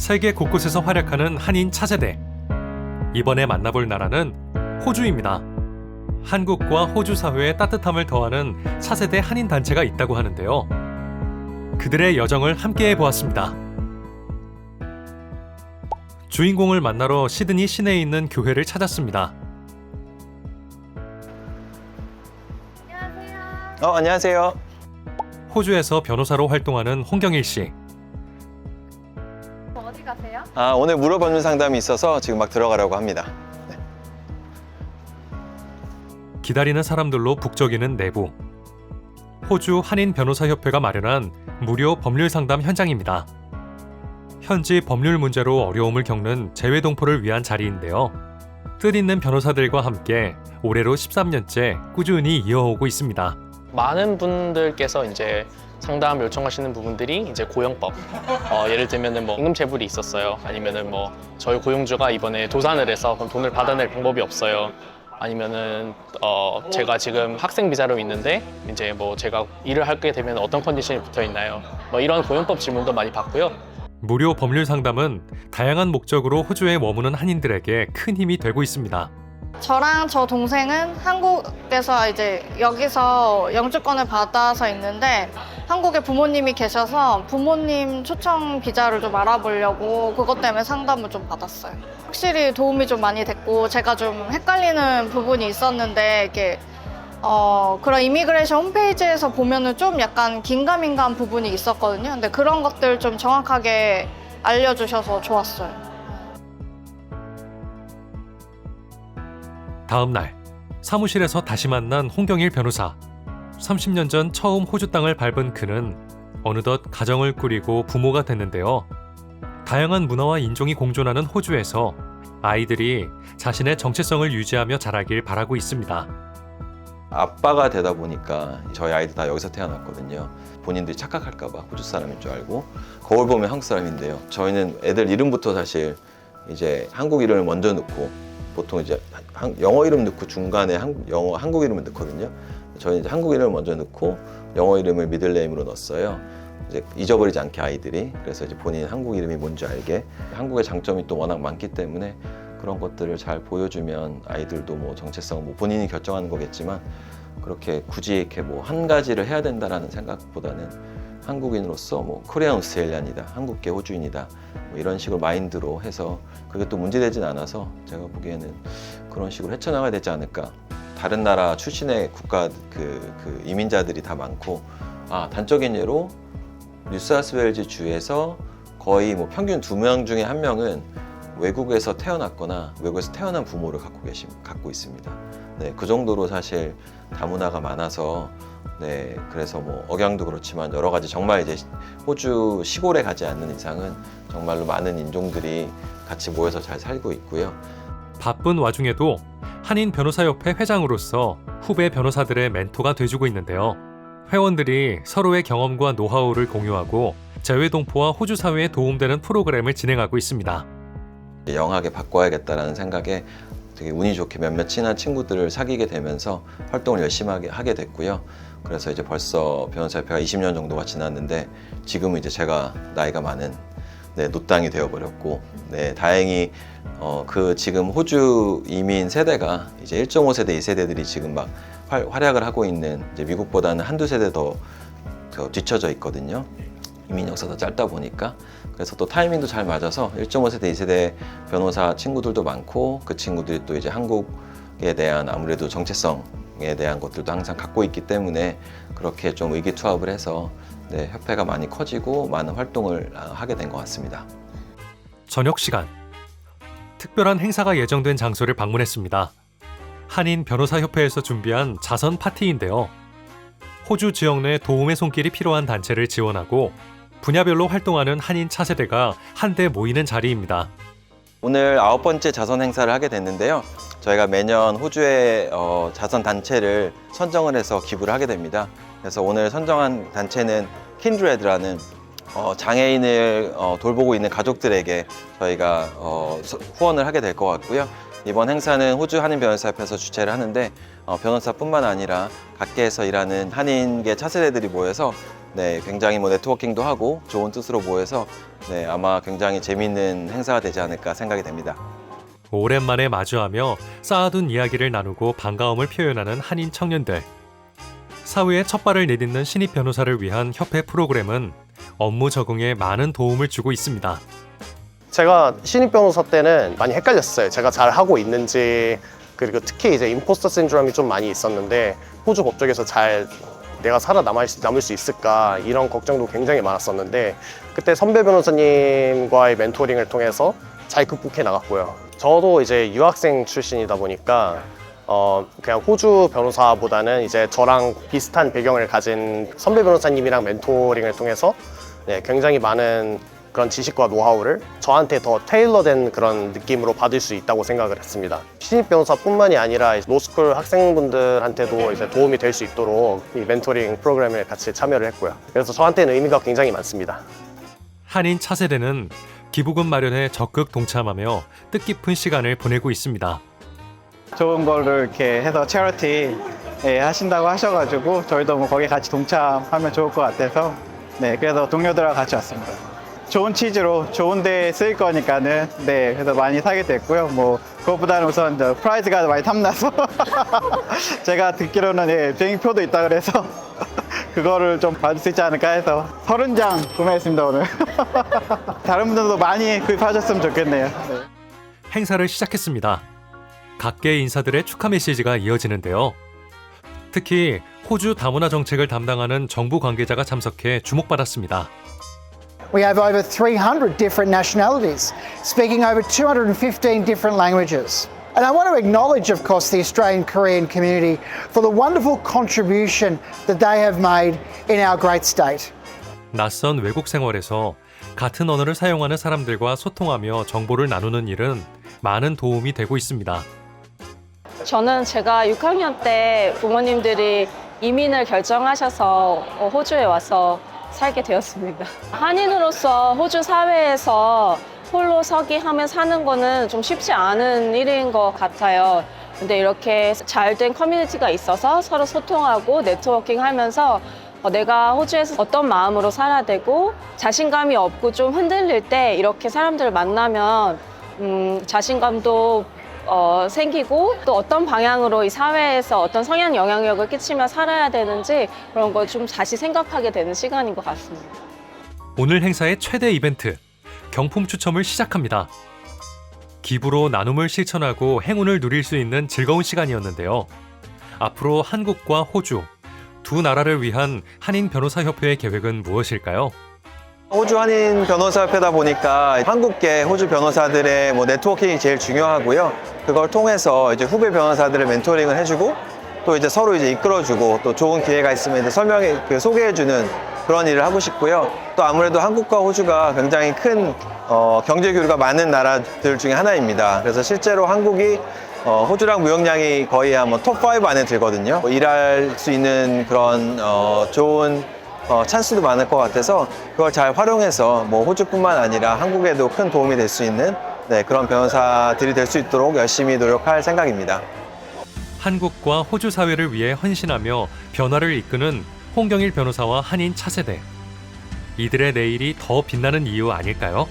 세계 곳곳에서 활약하는 한인 차세대. 이번에 만나볼 나라는 호주입니다. 한국과 호주 사회의 따뜻함을 더하는 차세대 한인 단체가 있다고 하는데요. 그들의 여정을 함께해 보았습니다. 주인공을 만나러 시드니 시내에 있는 교회를 찾았습니다. 안녕하세요. 안녕하세요. 호주에서 변호사로 활동하는 홍경일 씨. 어디 가세요? 오늘 물어보는 상담이 있어서 지금 막 들어가려고 합니다. 네. 기다리는 사람들로 북적이는 내부. 호주 한인 변호사협회가 마련한 무료 법률 상담 현장입니다. 현지 법률 문제로 어려움을 겪는 재외동포를 위한 자리인데요. 뜻있는 변호사들과 함께 올해로 13년째 꾸준히 이어오고 있습니다. 많은 분들께서 이제 상담 요청하시는 부분들이 이제 고용법, 예를 들면은 뭐 임금 체불이 있었어요. 아니면은 뭐 저희 고용주가 이번에 도산을 해서 그럼 돈을 받아낼 방법이 없어요. 아니면은 제가 지금 학생 비자로 있는데 이제 뭐 제가 일을 하게 되면 어떤 컨디션이 붙어 있나요? 뭐 이런 고용법 질문도 많이 받고요. 무료 법률 상담은 다양한 목적으로 호주에 머무는 한인들에게 큰 힘이 되고 있습니다. 저랑 저 동생은 한국에서 이제 여기서 영주권을 받아서 있는데 한국에 부모님이 계셔서 부모님 초청 비자를 좀 알아보려고 그것 때문에 상담을 좀 받았어요. 확실히 도움이 좀 많이 됐고 제가 좀 헷갈리는 부분이 있었는데 이렇게 그런 이미그레이션 홈페이지에서 보면은 좀 약간 긴가민가한 부분이 있었거든요. 근데 그런 것들 좀 정확하게 알려주셔서 좋았어요. 다음 날 사무실에서 다시 만난 홍경일 변호사. 30년 전 처음 호주 땅을 밟은 그는 어느덧 가정을 꾸리고 부모가 됐는데요. 다양한 문화와 인종이 공존하는 호주에서 아이들이 자신의 정체성을 유지하며 자라길 바라고 있습니다. 아빠가 되다 보니까 저희 아이들 다 여기서 태어났거든요. 본인들이 착각할까 봐 호주 사람인 줄 알고 거울 보면 한국 사람인데요. 저희는 애들 이름부터 사실 이제 한국 이름을 먼저 넣고 보통 이제 영어 이름 넣고 중간에 한국 이름을 넣거든요. 저희는 이제 한국 이름을 먼저 넣고 영어 이름을 미들네임으로 넣었어요. 이제 잊어버리지 않게 아이들이. 그래서 이제 본인 한국 이름이 뭔지 알게. 한국의 장점이 또 워낙 많기 때문에 그런 것들을 잘 보여주면 아이들도 뭐 정체성은 뭐 본인이 결정하는 거겠지만 그렇게 굳이 이렇게 뭐 한 가지를 해야 된다라는 생각보다는 한국인으로서 뭐 코리안 오스트레일리안이다, 한국계 호주인이다 뭐 이런 식으로 마인드로 해서 그게 또 문제되진 않아서 제가 보기에는 그런 식으로 헤쳐나가야 되지 않을까. 다른 나라 출신의 국가 그 이민자들이 다 많고 단적인 예로 뉴사우스웨일즈 주에서 거의 뭐 평균 2명 중에 1명은 외국에서 태어났거나 외국에서 태어난 부모를 갖고 있습니다. 네, 그 정도로 사실 다문화가 많아서 네, 그래서 뭐 억양도 그렇지만 여러 가지 정말 이제 호주 시골에 가지 않는 이상은 정말로 많은 인종들이 같이 모여서 잘 살고 있고요. 바쁜 와중에도 한인 변호사협회 회장으로서 후배 변호사들의 멘토가 돼주고 있는데요. 회원들이 서로의 경험과 노하우를 공유하고 재외동포와 호주 사회에 도움되는 프로그램을 진행하고 있습니다. 영하게 바꿔야겠다라는 생각에 되게 운이 좋게 몇몇 친한 친구들을 사귀게 되면서 활동을 열심히 하게 됐고요. 그래서 이제 벌써 변호사협회가 20년 정도가 지났는데 지금은 이제 제가 나이가 많은 노땅이 되어버렸고 다행히 그 지금 호주 이민 세대가 이제 1.5세대, 2세대들이 지금 막 활약을 하고 있는 이제 미국보다는 한두 세대 더 뒤쳐져 있거든요. 이민 역사가 짧다 보니까. 그래서 또 타이밍도 잘 맞아서 1.5세대, 2세대 변호사 친구들도 많고 그 친구들이 또 이제 한국에 대한 아무래도 정체성에 대한 것들도 항상 갖고 있기 때문에 그렇게 좀 의기투합을 해서 협회가 많이 커지고 많은 활동을 하게 된 것 같습니다. 저녁 시간. 특별한 행사가 예정된 장소를 방문했습니다. 한인 변호사협회에서 준비한 자선 파티인데요. 호주 지역 내 도움의 손길이 필요한 단체를 지원하고 분야별로 활동하는 한인 차세대가 한데 모이는 자리입니다. 오늘 9번째 자선 행사를 하게 됐는데요. 저희가 매년 호주의 자선 단체를 선정을 해서 기부를 하게 됩니다. 그래서 오늘 선정한 단체는 킨드레드라는 장애인을 돌보고 있는 가족들에게 저희가 후원을 하게 될 것 같고요. 이번 행사는 호주 한인 변호사협회에서 주최를 하는데 변호사뿐만 아니라 각계에서 일하는 한인계 차세대들이 모여서 네, 굉장히 뭐 네트워킹도 하고 좋은 뜻으로 모여서 네, 아마 굉장히 재미있는 행사가 되지 않을까 생각이 됩니다. 오랜만에 마주하며 쌓아둔 이야기를 나누고 반가움을 표현하는 한인 청년들. 사회에 첫 발을 내딛는 신입 변호사를 위한 협회 프로그램은 업무 적응에 많은 도움을 주고 있습니다. 제가 신입 변호사 때는 많이 헷갈렸어요. 제가 잘 하고 있는지, 그리고 특히 이제 임포스터 신드롬이 좀 많이 있었는데 호주 법적에서 잘 내가 살아남을 수 있을까 이런 걱정도 굉장히 많았었는데 그때 선배 변호사님과의 멘토링을 통해서 잘 극복해 나갔고요. 저도 이제 유학생 출신이다 보니까 그냥 호주 변호사보다는 이제 저랑 비슷한 배경을 가진 선배 변호사님이랑 멘토링을 통해서 네, 굉장히 많은 그런 지식과 노하우를 저한테 더 테일러된 그런 느낌으로 받을 수 있다고 생각을 했습니다. 신입 변호사뿐만이 아니라 로스쿨 학생분들한테도 이제 도움이 될 수 있도록 이 멘토링 프로그램에 같이 참여를 했고요. 그래서 저한테는 의미가 굉장히 많습니다. 한인 차세대는 기부금 마련에 적극 동참하며 뜻깊은 시간을 보내고 있습니다. 좋은 걸로 이렇게 해서 채리티 하신다고 하셔가지고 저희도 뭐 거기에 같이 동참하면 좋을 것 같아서 네, 그래서 동료들하고 같이 왔습니다. 좋은 취지로 좋은 데 쓰일 거니까는 네, 그래서 많이 사게 됐고요. 뭐 그것보다는 우선 프라이즈가 많이 탐나서 제가 듣기로는 예, 비행표도 있다 그래서 그거를 좀 받을 수 있지 않을까 해서 30장 구매했습니다 오늘. 다른 분들도 많이 구입하셨으면 좋겠네요. 네. 행사를 시작했습니다. 각계 인사들의 축하 메시지가 이어지는데요. 특히 호주 다문화 정책을 담당하는 정부 관계자가 참석해 주목받았습니다. We have over 300 different nationalities, speaking over 215 different languages. And I want to acknowledge, of course, the Australian Korean community for the wonderful contribution that they have made in our great state. 낯선 외국 생활에서 같은 언어를 사용하는 사람들과 소통하며 정보를 나누는 일은 많은 도움이 되고 있습니다. 저는 제가 6학년 때 부모님들이 이민을 결정하셔서 호주에 와서 살게 되었습니다. 한인으로서 호주 사회에서 홀로 서기 하며 사는 거는 좀 쉽지 않은 일인 것 같아요. 근데 이렇게 잘된 커뮤니티가 있어서 서로 소통하고 네트워킹 하면서 내가 호주에서 어떤 마음으로 살아야 되고 자신감이 없고 좀 흔들릴 때 이렇게 사람들을 만나면 자신감도 생기고 또 어떤 방향으로 이 사회에서 어떤 성향 영향력을 끼치며 살아야 되는지 그런 걸 좀 다시 생각하게 되는 시간인 것 같습니다. 오늘 행사의 최대 이벤트, 경품 추첨을 시작합니다. 기부로 나눔을 실천하고 행운을 누릴 수 있는 즐거운 시간이었는데요. 앞으로 한국과 호주, 두 나라를 위한 한인 변호사협회의 계획은 무엇일까요? 호주 한인 변호사협회다 보니까 한국계 호주 변호사들의 뭐 네트워킹이 제일 중요하고요. 그걸 통해서 이제 후배 변호사들을 멘토링을 해주고 또 이제 서로 이제 이끌어주고 또 좋은 기회가 있으면 이제 소개해주는 그런 일을 하고 싶고요. 또 아무래도 한국과 호주가 굉장히 큰 경제 교류가 많은 나라들 중에 하나입니다. 그래서 실제로 한국이 호주랑 무역량이 거의 한 톱5 안에 들거든요. 일할 수 있는 그런 좋은 찬스도 많을 것 같아서 그걸 잘 활용해서 뭐 호주뿐만 아니라 한국에도 큰 도움이 될 수 있는 네, 그런 변호사들이 될 수 있도록 열심히 노력할 생각입니다. 한국과 호주 사회를 위해 헌신하며 변화를 이끄는 홍경일 변호사와 한인 차세대. 이들의 내일이 더 빛나는 이유 아닐까요?